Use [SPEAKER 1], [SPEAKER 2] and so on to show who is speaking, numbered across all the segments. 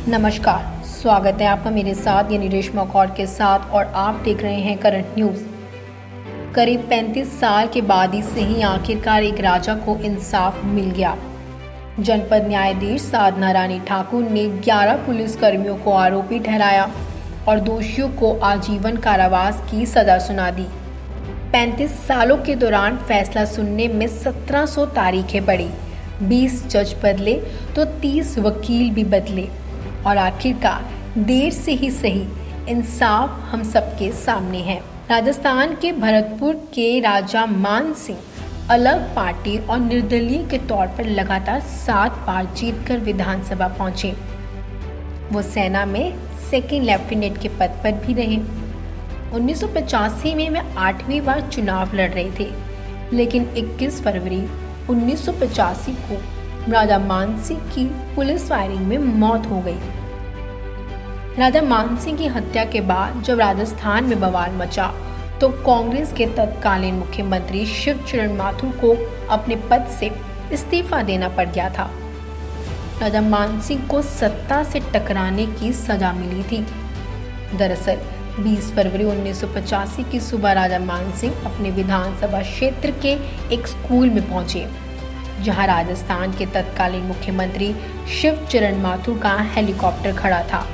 [SPEAKER 1] नमस्कार, स्वागत है आपका मेरे साथ यानी रेशमा कौर के साथ और आप देख रहे हैं करंट न्यूज़। करीब 35 साल के बाद से ही आखिरकार एक राजा को इंसाफ मिल गया। जनपद न्यायाधीश साधना रानी ठाकुर ने 11 पुलिसकर्मियों को आरोपी ठहराया और दोषियों को आजीवन कारावास की सजा सुना दी। 35 सालों के दौरान फैसला सुनने में 1700 तारीखें पड़ी, 20 जज बदले तो 30 वकील भी बदले और आखिरकार देर से ही सही इंसाफ हम सबके सामने है। राजस्थान के भरतपुर के राजा मान सिंह अलग पार्टी और निर्दलीय के तौर पर लगातार 7 बार जीतकर विधानसभा पहुंचे। वो सेना में सेकंड लेफ्टिनेंट के पद पर भी रहे। 1985 में वे 8वीं बार चुनाव लड़ रहे थे, लेकिन 21 फरवरी 1985 को राजा मान सिंह की पुलिस फायरिंग में मौत हो गई। राजा मान सिंह की हत्या के बाद जब राजस्थान में बवाल मचा तो कांग्रेस के तत्कालीन मुख्यमंत्री शिवचरण माथुर को अपने पद से इस्तीफा देना पड़ गया था। राजा मान सिंह को सत्ता से टकराने की सजा मिली थी। दरअसल 20 फरवरी 1985 की सुबह राजा मान सिंह अपने विधानसभा क्षेत्र के एक स्कूल में पहुंचे, जहां राजस्थान के तत्कालीन मुख्यमंत्री शिवचरण माथुर का हेलीकॉप्टर खड़ा था,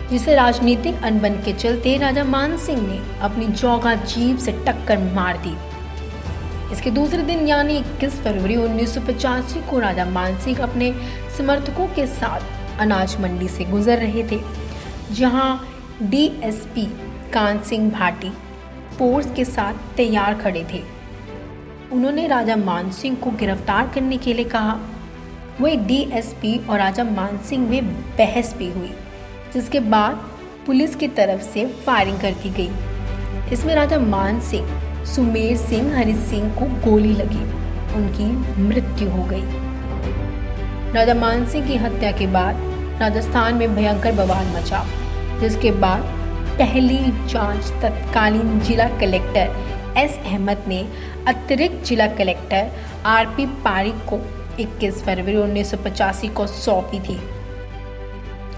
[SPEAKER 1] जिसे राजनीतिक अनबन के चलते राजा मान सिंह ने अपनी जौगा जीप से टक्कर मार दी। इसके दूसरे दिन यानी 21 फरवरी 1985 को राजा मान सिंह अपने समर्थकों के साथ अनाज मंडी से गुजर रहे थे, जहां डीएसपी कान सिंह भाटी फोर्स के साथ तैयार खड़े थे। उन्होंने राजा मान सिंह को गिरफ्तार करने के लिए कहा। वही डीएसपी और राजा मान सिंह में बहस भी हुई, जिसके बाद पुलिस की तरफ से फायरिंग कर दी गई। इसमें राजा मान सिंह, सुमेर सिंह, हरि सिंह को गोली लगी, उनकी मृत्यु हो गई। राजा मान सिंह की हत्या के बाद राजस्थान में भयंकर बवाल मचा, जिसके बाद पहली जांच तत्कालीन जिला कलेक्टर एस अहमद ने अतिरिक्त जिला कलेक्टर आरपी पारिक को 21 फरवरी 1985 को सौंपी थी।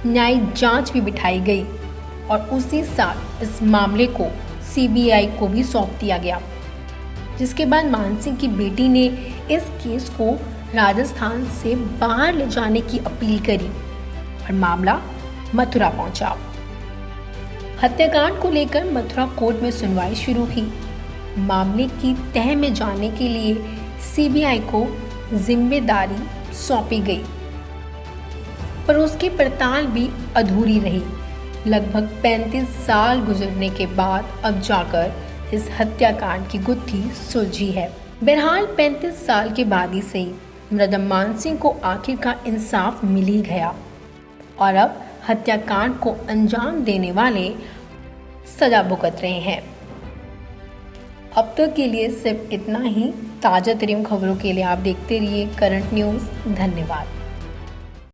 [SPEAKER 1] न्यायिक जांच भी बिठाई गई और उसी साल इस मामले को सीबीआई को भी सौंप दिया गया, जिसके बाद मान सिंह की बेटी ने इस केस को राजस्थान से बाहर ले जाने की अपील करी और मामला मथुरा पहुंचा। हत्याकांड को लेकर मथुरा कोर्ट में सुनवाई शुरू हुई। मामले की तह में जाने के लिए सीबीआई को जिम्मेदारी सौंपी गई, पर उसकी पड़ताल भी अधूरी रही। लगभग 35 साल गुजरने के बाद अब जाकर इस हत्याकांड की गुत्थी सुलझी है। बहरहाल 35 साल के बाद ही सही राजा मान सिंह को आखिरकार इंसाफ मिल ही गया और अब हत्याकांड को अंजाम देने वाले सजा भुगत रहे हैं। अब तक के लिए सिर्फ इतना ही। ताज़ा तरीन खबरों के लिए आप देखते रहिए करंट न्यूज़। धन्यवाद।